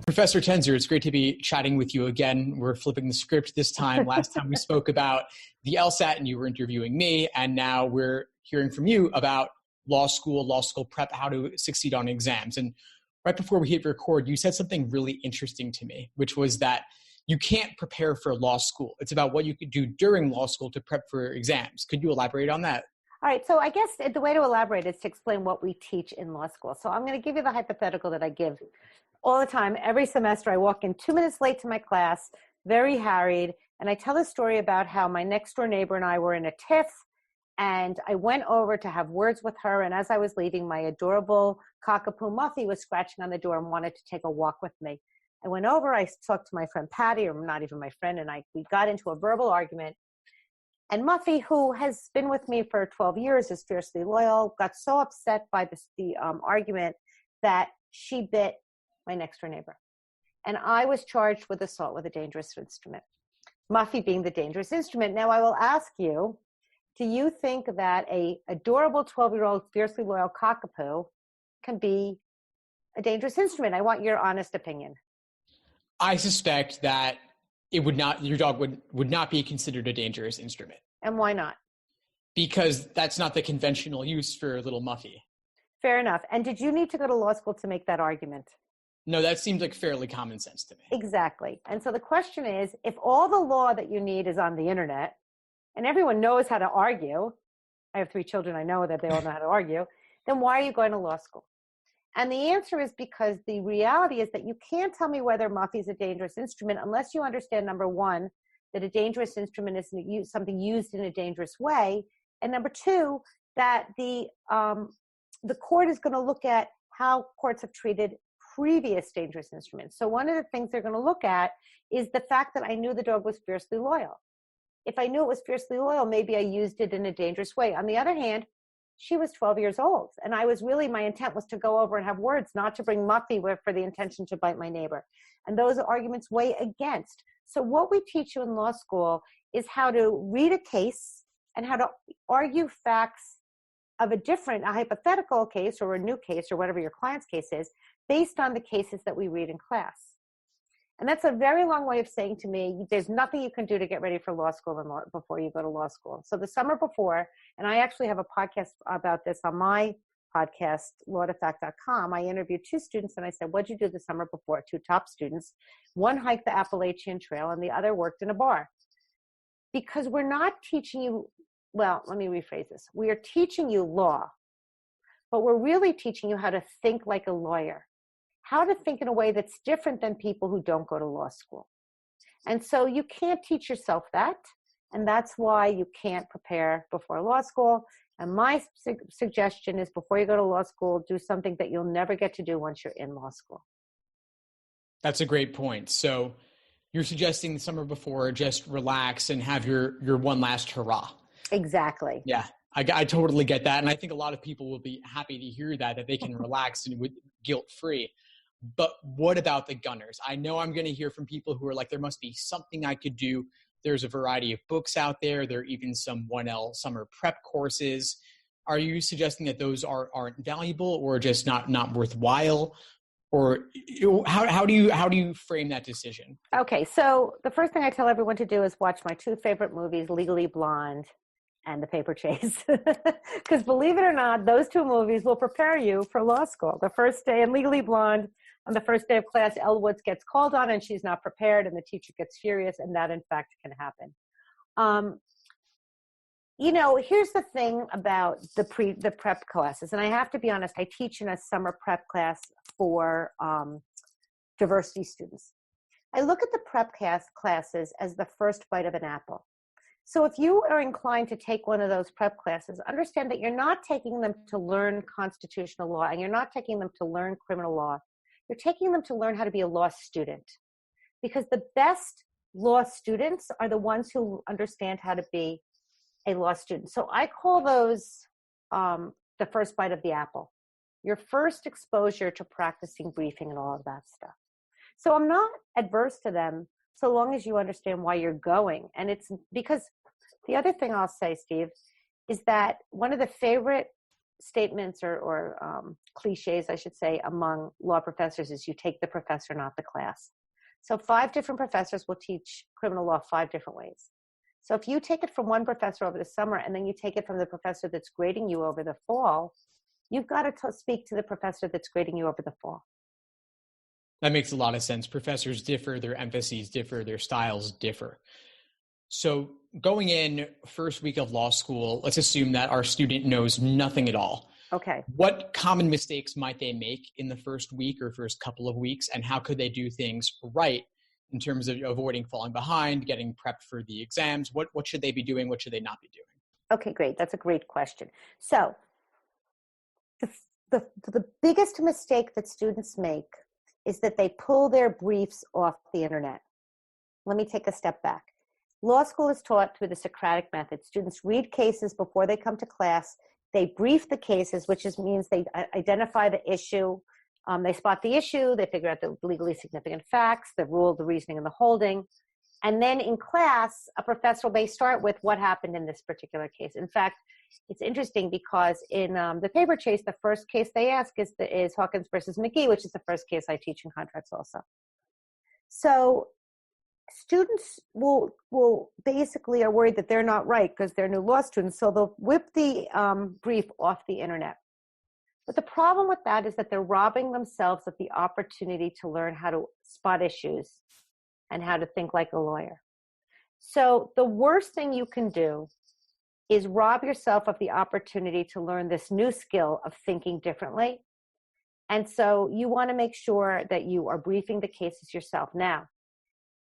Professor Tenzer, it's great to be chatting with you again. We're flipping the script this time. Last time we spoke about the LSAT and you were interviewing me, and now we're hearing from you about law school prep, how to succeed on exams. And right before we hit record, you said something really interesting to me, which was that you can't prepare for law school. It's about what you could do during law school to prep for exams. Could you elaborate on that? All right. So I guess the way to elaborate is to explain what we teach in law school. So I'm going to give you the hypothetical that I give all the time. Every semester, I walk in 2 minutes late to my class, very harried, and I tell a story about how my next door neighbor and I were in a tiff, and I went over to have words with her, and as I was leaving, my adorable cockapoo Muffy was scratching on the door and wanted to take a walk with me. I went over, I talked to my friend Patty, or not even my friend, and we got into a verbal argument. And Muffy, who has been with me for 12 years, is fiercely loyal, got so upset by the argument that she bit my next door neighbor. And I was charged with assault with a dangerous instrument. Muffy being the dangerous instrument. Now I will ask you, do you think that a adorable 12-year-old fiercely loyal cockapoo can be a dangerous instrument? I want your honest opinion. I suspect that your dog would not be considered a dangerous instrument. And why not? Because that's not the conventional use for little Muffy. Fair enough. And did you need to go to law school to make that argument? No, that seems like fairly common sense to me. Exactly. And so the question is, if all the law that you need is on the internet and everyone knows how to argue, I have 3 children, I know that they all know how to argue, then why are you going to law school? And the answer is because the reality is that you can't tell me whether Muffy is a dangerous instrument unless you understand, number one, that a dangerous instrument is something used in a dangerous way. And number two, that the court is going to look at how courts have treated previous dangerous instruments. So one of the things they're going to look at is the fact that I knew the dog was fiercely loyal. If I knew it was fiercely loyal, maybe I used it in a dangerous way. On the other hand, she was 12 years old. And my intent was to go over and have words, not to bring Muffy for the intention to bite my neighbor. And those arguments weigh against. So what we teach you in law school is how to read a case and how to argue facts of a hypothetical case or a new case or whatever your client's case is, based on the cases that we read in class. And that's a very long way of saying to me, there's nothing you can do to get ready for law school before you go to law school. So the summer before, and I actually have a podcast about this on my podcast, lawtofact.com, I interviewed 2 students and I said, what'd you do the summer before? 2 top students. One hiked the Appalachian Trail and the other worked in a bar. Because we're not teaching you, well, let me rephrase this. We are teaching you law, but we're really teaching you how to think like a lawyer. How to think in a way that's different than people who don't go to law school. And so you can't teach yourself that, and that's why you can't prepare before law school. And my suggestion is before you go to law school, do something that you'll never get to do once you're in law school. That's a great point. So you're suggesting the summer before, just relax and have your one last hurrah. Exactly. Yeah, I totally get that. And I think a lot of people will be happy to hear that they can relax and with guilt-free. But what about the gunners? I know I'm going to hear from people who are like, there must be something I could do. There's a variety of books out there. There are even some 1L summer prep courses. Are you suggesting that those aren't valuable or just not worthwhile? Or how do you frame that decision? Okay, so the first thing I tell everyone to do is watch my 2 favorite movies, Legally Blonde and The Paper Chase. Because believe it or not, those 2 movies will prepare you for law school. The first day in Legally Blonde, on the first day of class, Elle Woods gets called on and she's not prepared and the teacher gets furious, and that in fact can happen. Here's the thing about the prep classes, and I have to be honest, I teach in a summer prep class for diversity students. I look at the prep classes as the first bite of an apple. So if you are inclined to take one of those prep classes, understand that you're not taking them to learn constitutional law and you're not taking them to learn criminal law. You're taking them to learn how to be a law student, because the best law students are the ones who understand how to be a law student. So I call those the first bite of the apple, your first exposure to practicing briefing and all of that stuff. So I'm not adverse to them so long as you understand why you're going. And it's because the other thing I'll say, Steve, is that one of the favorite statements or cliches, I should say, among law professors is you take the professor, not the class. So 5 different professors will teach criminal law 5 different ways. So if you take it from one professor over the summer and then you take it from the professor that's grading you over the fall, you've got to speak to the professor that's grading you over the fall. That makes a lot of sense. Professors differ, their emphases differ, their styles differ. So going in first week of law school, let's assume that our student knows nothing at all. Okay. What common mistakes might they make in the first week or first couple of weeks, and how could they do things right in terms of avoiding falling behind, getting prepped for the exams? What should they be doing? What should they not be doing? Okay, great. That's a great question. So the biggest mistake that students make is that they pull their briefs off the internet. Let me take a step back. Law school is taught through the Socratic method. Students read cases before they come to class. They brief the cases, which means they identify the issue. They spot the issue. They figure out the legally significant facts, the rule, the reasoning, and the holding. And then in class, a professor may start with what happened in this particular case. In fact, it's interesting because in the paper chase, the first case they ask is Hawkins versus McGee, which is the first case I teach in contracts also. So students will basically are worried that they're not right because they're new law students. So they'll whip the brief off the internet. But the problem with that is that they're robbing themselves of the opportunity to learn how to spot issues and how to think like a lawyer. So the worst thing you can do is rob yourself of the opportunity to learn this new skill of thinking differently. And so you want to make sure that you are briefing the cases yourself. Now,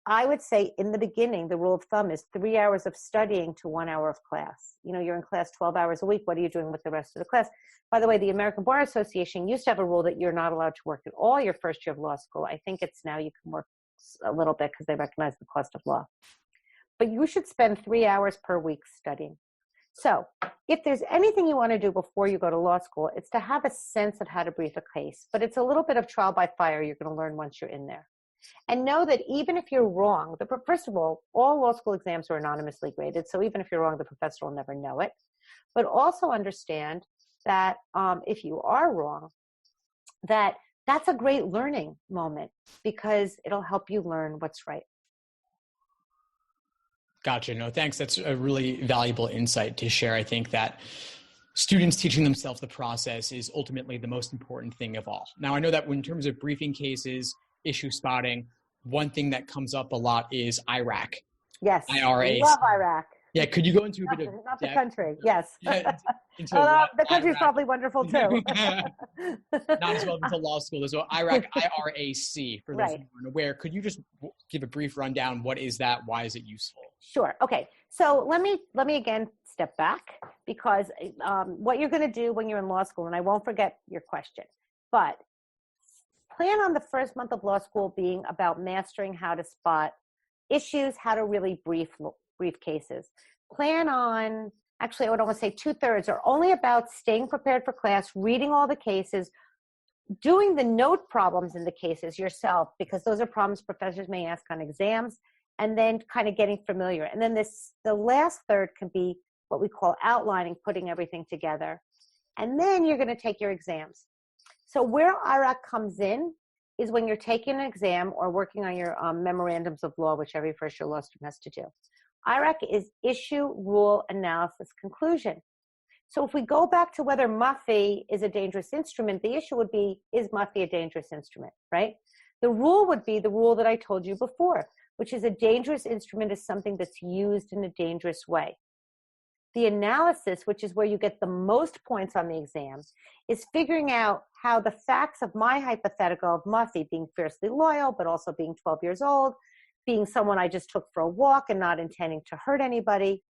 I would say in the beginning, the rule of thumb is 3 hours of studying to 1 hour of class. You know, you're in class 12 hours a week. What are you doing with the rest of the class? By the way, the American Bar Association used to have a rule that you're not allowed to work at all your first year of law school. I think it's now you can work a little bit because they recognize the cost of law. But you should spend 3 hours per week studying. So if there's anything you want to do before you go to law school, it's to have a sense of how to brief a case. But it's a little bit of trial by fire you're going to learn once you're in there. And know that even if you're wrong, first of all law school exams are anonymously graded. So even if you're wrong, the professor will never know it. But also understand that if you are wrong, that's a great learning moment because it'll help you learn what's right. Gotcha. No, thanks. That's a really valuable insight to share. I think that students teaching themselves the process is ultimately the most important thing of all. Now, I know that in terms of briefing cases, issue spotting, one thing that comes up a lot is IRAC. Yes. IRA. I love Iraq. Yeah. Could you go into a bit of not the country? Yes. The country's probably wonderful too. Not as well into law school as well. IRAC, IRAC, for those who aren't aware. Could you just give a brief rundown? What is that? Why is it useful? Sure. Okay. So let me again step back because what you're going to do when you're in law school, and I won't forget your question, but plan on the first month of law school being about mastering how to spot issues, how to really brief cases. Plan on, actually, I would almost say 2/3 are only about staying prepared for class, reading all the cases, doing the note problems in the cases yourself, because those are problems professors may ask on exams, and then kind of getting familiar. And then the last third can be what we call outlining, putting everything together. And then you're going to take your exams. So where IRAC comes in is when you're taking an exam or working on your memorandums of law, which every first year law student has to do. IRAC is issue, rule, analysis, conclusion. So if we go back to whether Muffy is a dangerous instrument, the issue would be, is Muffy a dangerous instrument, right? The rule would be the rule that I told you before, which is a dangerous instrument is something that's used in a dangerous way. The analysis, which is where you get the most points on the exam, is figuring out how the facts of my hypothetical of Muffy being fiercely loyal, but also being 12 years old, being someone I just took for a walk and not intending to hurt anybody,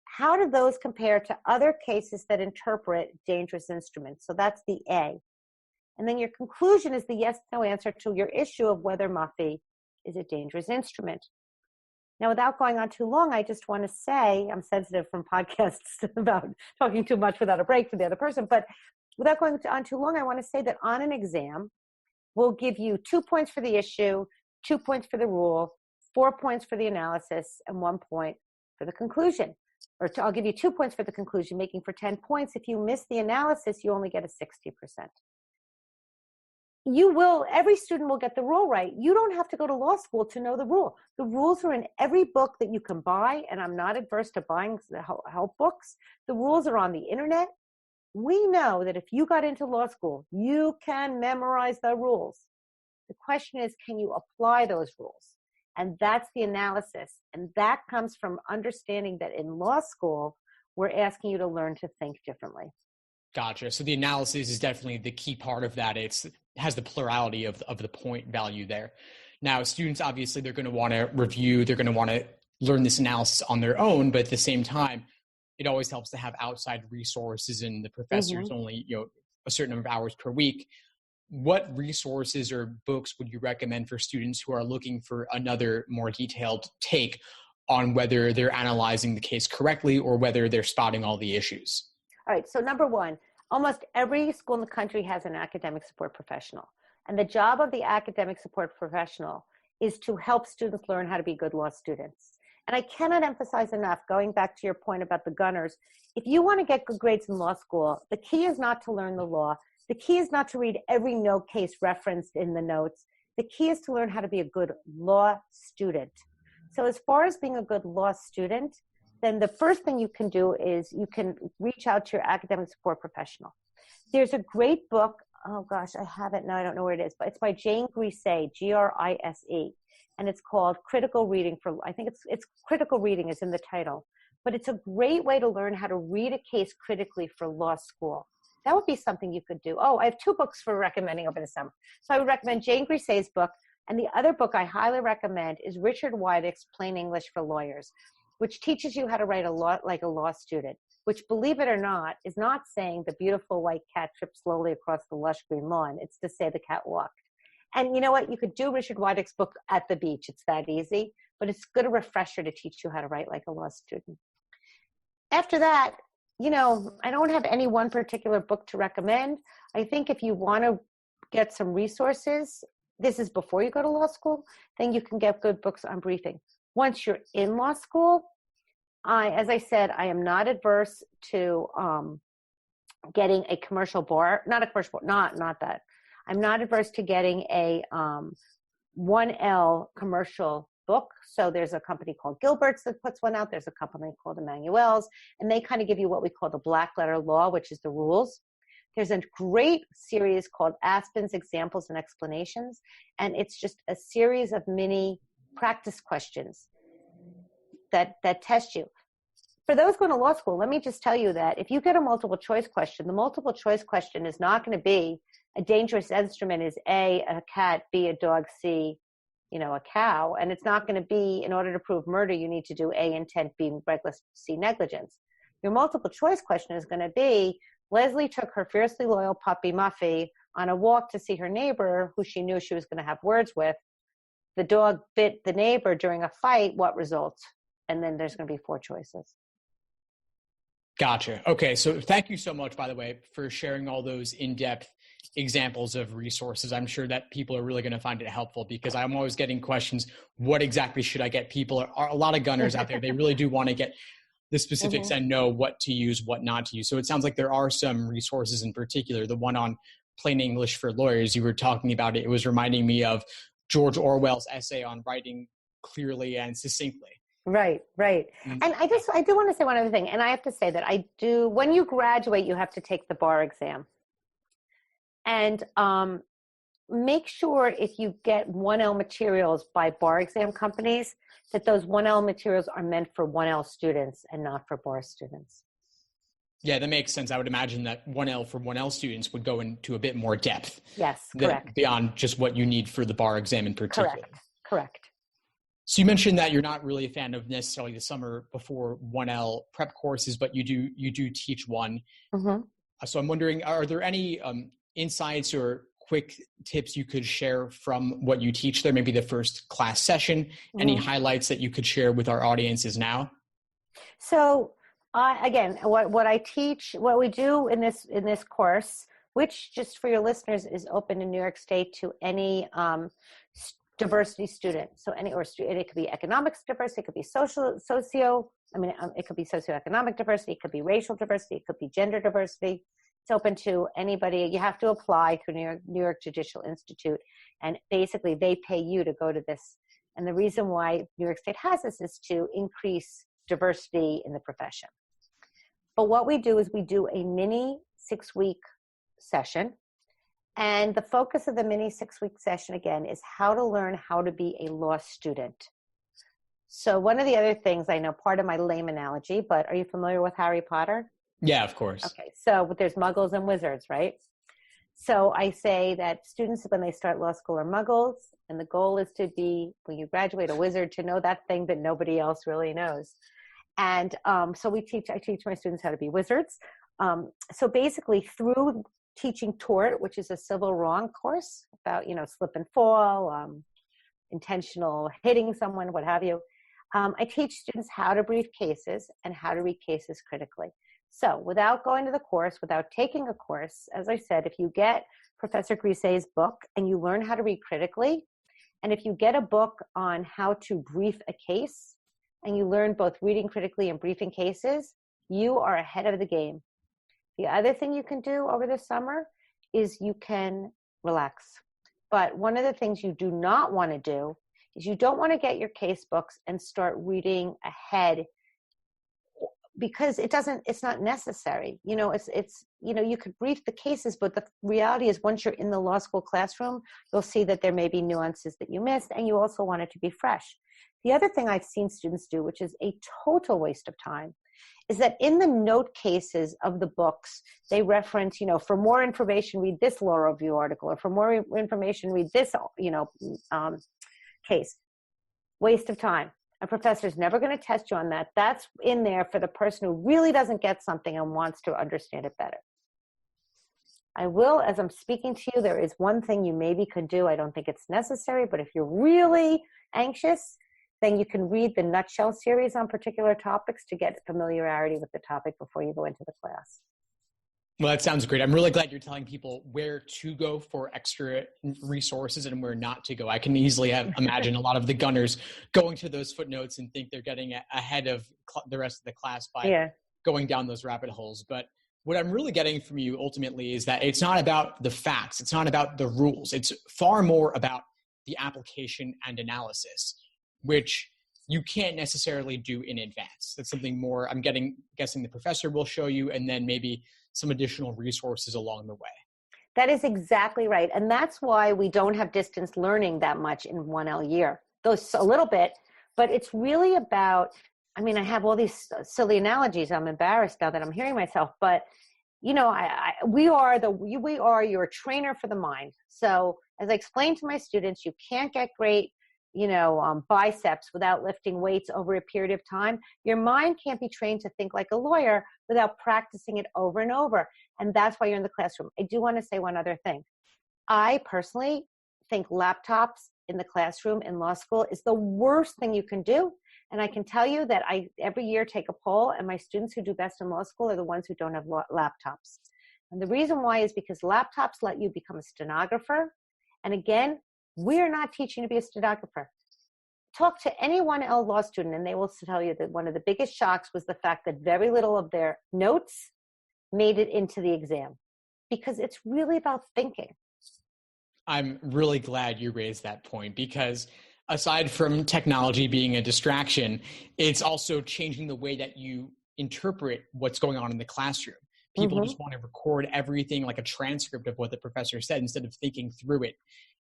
how do those compare to other cases that interpret dangerous instruments? So that's the A. And then your conclusion is the yes-no answer to your issue of whether Muffy is a dangerous instrument. Now, without going on too long, I just want to say, I'm sensitive from podcasts about talking too much without a break for the other person, but without going on too long, I want to say that on an exam, we'll give you 2 points for the issue, 2 points for the rule, 4 points for the analysis, and 1 point for the conclusion. I'll give you 2 points for the conclusion, making for 10 points. If you miss the analysis, you only get a 60%. Every student will get the rule right. You don't have to go to law school to know the rule. The rules are in every book that you can buy, and I'm not adverse to buying the help books. The rules are on the internet. We know that if you got into law school, you can memorize the rules. The question is, can you apply those rules? And that's the analysis. And that comes from understanding that in law school, we're asking you to learn to think differently. Gotcha. So the analysis is definitely the key part of that. It has the plurality of the point value there. Now, students, obviously, they're going to want to review, they're going to want to learn this analysis on their own, but at the same time, it always helps to have outside resources, and the professor's only, a certain number of hours per week. What resources or books would you recommend for students who are looking for another more detailed take on whether they're analyzing the case correctly or whether they're spotting all the issues? All right, so number one, almost every school in the country has an academic support professional. And the job of the academic support professional is to help students learn how to be good law students. And I cannot emphasize enough, going back to your point about the gunners, if you want to get good grades in law school, the key is not to learn the law. The key is not to read every note case referenced in the notes. The key is to learn how to be a good law student. So as far as being a good law student, then the first thing you can do is you can reach out to your academic support professional. There's a great book. Oh gosh, I have it now. I don't know where it is, but it's by Jane Grise, Grise, and it's called Critical Reading for, I think it's Critical Reading is in the title, but it's a great way to learn how to read a case critically for law school. That would be something you could do. Oh, I have 2 books for recommending over the summer. So I would recommend Jane Grise's book, and the other book I highly recommend is Richard Wydick's Plain English for Lawyers, which teaches you how to write a law like a law student, which, believe it or not, is not saying the beautiful white cat tripped slowly across the lush green lawn. It's to say the cat walked. And you know what? You could do Richard Wydick's book at the beach. It's that easy, but it's a good refresher to teach you how to write like a law student. After that, I don't have any one particular book to recommend. I think if you want to get some resources, this is before you go to law school, then you can get good books on briefing. Once you're in law school, as I said, I am not adverse to getting a commercial bar, not a commercial bar, not that. I'm not adverse to getting a 1L commercial book. So there's a company called Gilbert's that puts one out. There's a company called Emmanuel's, and they kind of give you what we call the black letter law, which is the rules. There's a great series called Aspen's Examples and Explanations, and it's just a series of mini practice questions that test you. For those going to law school, let me just tell you that if you get a multiple choice question, the multiple choice question is not going to be a dangerous instrument is A, a cat, B, a dog, C, a cow. And it's not going to be, in order to prove murder, you need to do A, intent, B, reckless, C, negligence. Your multiple choice question is going to be, Leslie took her fiercely loyal puppy, Muffy, on a walk to see her neighbor, who she knew she was going to have words with. The dog bit the neighbor during a fight. What results? And then there's going to be 4 choices. Gotcha. Okay. So thank you so much, by the way, for sharing all those in-depth examples of resources. I'm sure that people are really going to find it helpful, because I'm always getting questions. What exactly should I get? People are a lot of gunners out there. They really do want to get the specifics and know what to use, what not to use. So it sounds like there are some resources in particular. The one on Plain English for Lawyers, you were talking about it. It was reminding me of George Orwell's essay on writing clearly and succinctly. Right. And I do want to say one other thing. And I have to say that when you graduate, you have to take the bar exam. And make sure if you get 1L materials by bar exam companies, that those 1L materials are meant for 1L students and not for bar students. Yeah, that makes sense. I would imagine that 1L for 1L students would go into a bit more depth. Yes, correct. Beyond just what you need for the bar exam in particular. Correct. So you mentioned that you're not really a fan of necessarily the summer before 1L prep courses, but you do teach one. Mm-hmm. So I'm wondering, are there any insights or quick tips you could share from what you teach there? Maybe the first class session, any highlights that you could share with our audiences now? So again, what I teach, what we do in this course, which just for your listeners is open in New York State to any diversity student. So it could be economics diversity, it could be socio I mean, it could be socioeconomic diversity, it could be racial diversity, it could be gender diversity. It's open to anybody. You have to apply through New York Judicial Institute, and basically they pay you to go to this. And the reason why New York State has this is to increase diversity in the profession. But what we do is we do a mini 6-week session. And the focus of the mini 6-week session, again, is how to learn how to be a law student. So one of the other things, I know part of my lame analogy, but are you familiar with Harry Potter? Yeah, of course. Okay, so there's muggles and wizards, right? So I say that students, when they start law school, are muggles, and the goal is to be, when you graduate, a wizard, to know that thing that nobody else really knows. And so I teach my students how to be wizards. So basically through teaching tort, which is a civil wrong course about, slip and fall, intentional hitting someone, what have you. I teach students how to brief cases and how to read cases critically. So without going to the course, without taking a course, as I said, if you get Professor Griset's book and you learn how to read critically, and if you get a book on how to brief a case, and you learn both reading critically and briefing cases, you are ahead of the game. The other thing you can do over the summer is you can relax. But one of the things you do not want to do is you don't want to get your case books and start reading ahead, because it's not necessary. You could brief the cases, but the reality is once you're in the law school classroom, you'll see that there may be nuances that you missed, and you also want it to be fresh. The other thing I've seen students do, which is a total waste of time, is that in the note cases of the books, they reference, for more information, read this law review article, or for more information, read this, case. Waste of time. A professor's never going to test you on that. That's in there for the person who really doesn't get something and wants to understand it better. I will, as I'm speaking to you, there is one thing you maybe could do. I don't think it's necessary, but if you're really anxious, then you can read the Nutshell series on particular topics to get familiarity with the topic before you go into the class. Well, that sounds great. I'm really glad you're telling people where to go for extra resources and where not to go. I can easily imagine a lot of the gunners going to those footnotes and think they're getting ahead of the rest of the class by going down those rabbit holes. But what I'm really getting from you ultimately is that it's not about the facts. It's not about the rules. It's far more about the application and analysis, which you can't necessarily do in advance. That's something more I'm guessing the professor will show you, and then maybe some additional resources along the way. That is exactly right. And that's why we don't have distance learning that much in 1L year. Those a little bit, but it's really about, I have all these silly analogies. I'm embarrassed now that I'm hearing myself, but we are your trainer for the mind. So as I explained to my students, you can't get great biceps without lifting weights over a period of time. Your mind can't be trained to think like a lawyer without practicing it over and over. And that's why you're in the classroom. I do want to say one other thing. I personally think laptops in the classroom in law school is the worst thing you can do. And I can tell you that I every year take a poll, and my students who do best in law school are the ones who don't have laptops. And the reason why is because laptops let you become a stenographer. And again, we're not teaching you to be a stenographer. Talk to any 1L law student and they will tell you that one of the biggest shocks was the fact that very little of their notes made it into the exam, because it's really about thinking. I'm really glad you raised that point, because aside from technology being a distraction, it's also changing the way that you interpret what's going on in the classroom. People just want to record everything like a transcript of what the professor said instead of thinking through it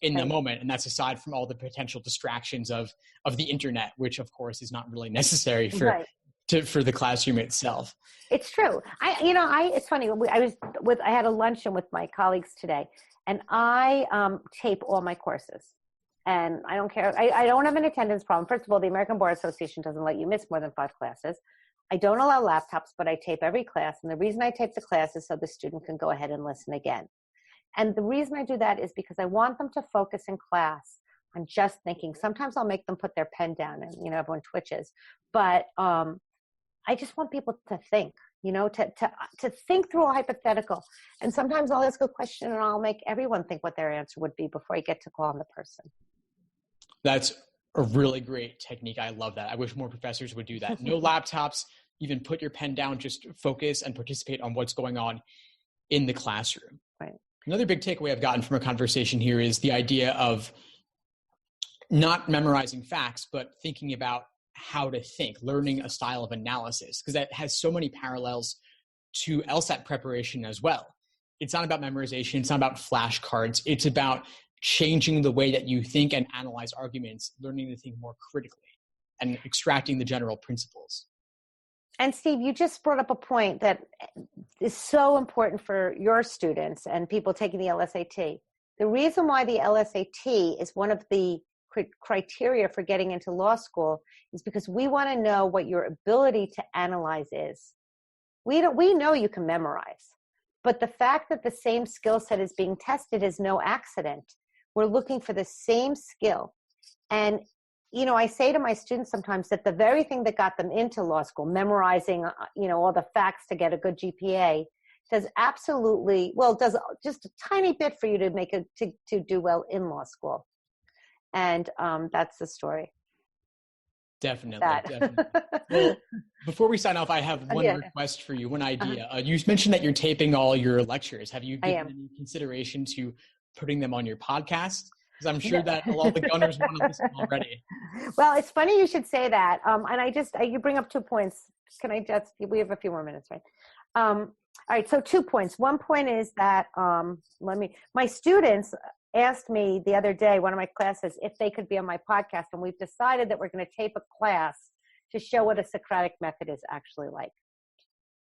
in the moment. And that's aside from all the potential distractions of the internet, which of course is not really necessary for the classroom itself. It's true. It's funny. I had a luncheon with my colleagues today, and I tape all my courses. And I don't care. I don't have an attendance problem. First of all, the American Bar Association doesn't let you miss more than 5 classes. I don't allow laptops, but I tape every class. And the reason I tape the class is so the student can go ahead and listen again. And the reason I do that is because I want them to focus in class on just thinking. Sometimes I'll make them put their pen down and, everyone twitches. But I just want people to think, to think through a hypothetical. And sometimes I'll ask a question and I'll make everyone think what their answer would be before I get to call on the person. That's a really great technique. I love that. I wish more professors would do that. No laptops, even put your pen down, just focus and participate on what's going on in the classroom. Right. Another big takeaway I've gotten from a conversation here is the idea of not memorizing facts, but thinking about how to think, learning a style of analysis, because that has so many parallels to LSAT preparation as well. It's not about memorization. It's not about flashcards. It's about changing the way that you think and analyze arguments, learning to think more critically and extracting the general principles. And Steve, you just brought up a point that is so important for your students and people taking the LSAT. The reason why the LSAT is one of the criteria for getting into law school is because we want to know what your ability to analyze is. We know you can memorize, but the fact that the same skill set is being tested is no accident. We're looking for the same skill. And, you know, I say to my students sometimes that the very thing that got them into law school, memorizing, all the facts to get a good GPA, does just a tiny bit for you to make to do well in law school. And that's the story. Definitely. Well, before we sign off, I have one request for you, one idea. You mentioned that you're taping all your lectures. Have you given any consideration to putting them on your podcast? Because I'm sure that a lot of the gunners want to listen already. Well, it's funny you should say that. And you bring up 2 points. We have a few more minutes, right? All right, so 2 points. One point is that my students asked me the other day, one of my classes, if they could be on my podcast, and we've decided that we're going to tape a class to show what a Socratic method is actually like.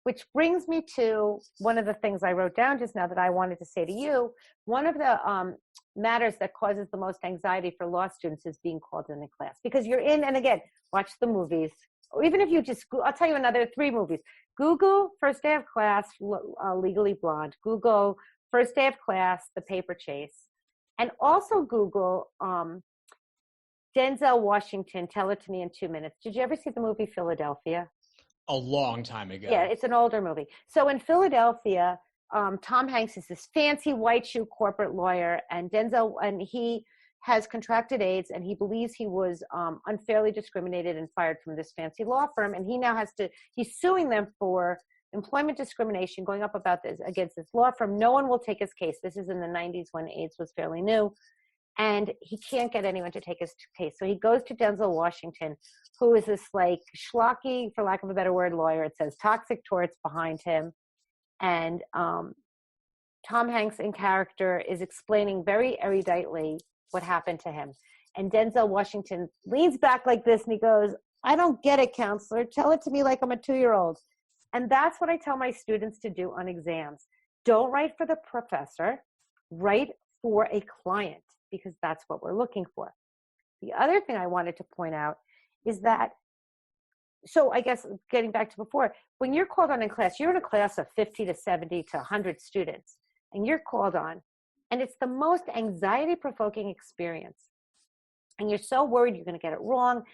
Which brings me to one of the things I wrote down just now that I wanted to say to you. One of the matters that causes the most anxiety for law students is being called in a class. Because you're in, and again, watch the movies. Or even if you just, I'll tell you another 3 movies. Google First Day of Class, Legally Blonde. Google First Day of Class, The Paper Chase. And also Google Denzel Washington, Tell It to Me in 2 Minutes. Did you ever see the movie Philadelphia? A long time ago. Yeah, it's an older movie. So in Philadelphia, Tom Hanks is this fancy white shoe corporate lawyer, and he has contracted AIDS, and he believes he was unfairly discriminated and fired from this fancy law firm, and he now he's suing them for employment discrimination, going up against this law firm. No one will take his case. This is in the 90s when AIDS was fairly new. And he can't get anyone to take his case. So he goes to Denzel Washington, who is this like schlocky, for lack of a better word, lawyer. It says toxic torts behind him. And Tom Hanks in character is explaining very eruditely what happened to him. And Denzel Washington leans back like this and he goes, "I don't get it, counselor. Tell it to me like I'm a 2-year-old. And that's what I tell my students to do on exams. Don't write for the professor, write for a client, because that's what we're looking for. The other thing I wanted to point out is that, so I guess getting back to before, when you're called on in class, you're in a class of 50 to 70 to 100 students, and you're called on, and it's the most anxiety-provoking experience. And you're so worried you're going to get it wrong.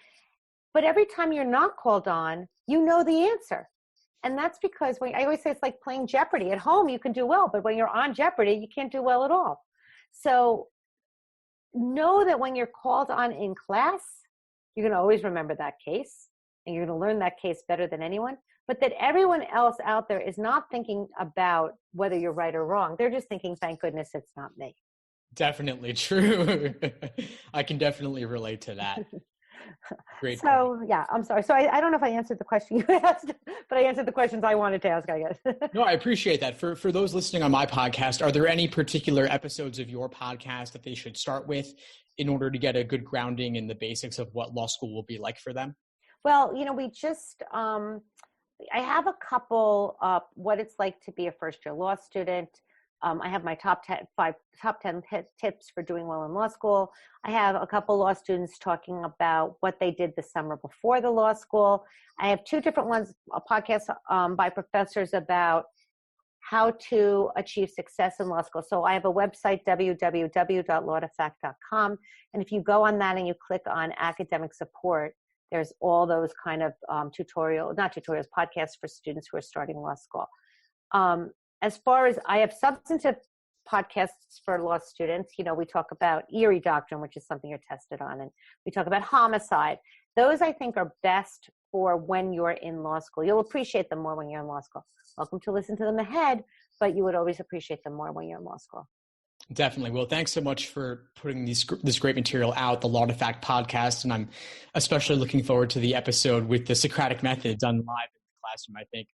But every time you're not called on, you know the answer. And that's because I always say it's like playing Jeopardy. At home, you can do well, but when you're on Jeopardy, you can't do well at all. So know that when you're called on in class, you're going to always remember that case, and you're going to learn that case better than anyone. But that everyone else out there is not thinking about whether you're right or wrong. They're just thinking, thank goodness it's not me. Definitely true. I can definitely relate to that. Great. So, yeah, I'm sorry. So I don't know if I answered the question you asked, but I answered the questions I wanted to ask, I guess. No, I appreciate that. For those listening on my podcast, are there any particular episodes of your podcast that they should start with in order to get a good grounding in the basics of what law school will be like for them? Well, we just, I have a couple, what it's like to be a first-year law student. I have my top 10 tips for doing well in law school. I have a couple law students talking about what they did the summer before the law school. I have 2 different ones, a podcast by professors about how to achieve success in law school. So I have a website, www.lawtofact.com. And if you go on that and you click on academic support, there's all those kind of podcasts for students who are starting law school. As far as I have substantive podcasts for law students. We talk about Erie doctrine, which is something you're tested on, and we talk about homicide. Those, I think, are best for when you're in law school. You'll appreciate them more when you're in law school. Welcome to listen to them ahead, but you would always appreciate them more when you're in law school. Definitely. Well, thanks so much for putting this great material out, the Law to Fact podcast. And I'm especially looking forward to the episode with the Socratic method done live in the classroom. I think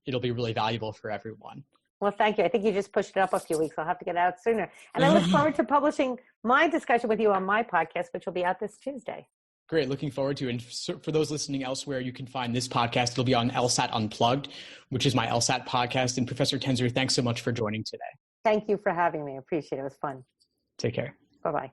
it'll be really valuable for everyone. Well, thank you. I think you just pushed it up a few weeks. I'll have to get it out sooner. And I look forward to publishing my discussion with you on my podcast, which will be out this Tuesday. Great. Looking forward to it. And for those listening elsewhere, you can find this podcast. It'll be on LSAT Unplugged, which is my LSAT podcast. And Professor Tenzer, thanks so much for joining today. Thank you for having me. I appreciate it. It was fun. Take care. Bye-bye.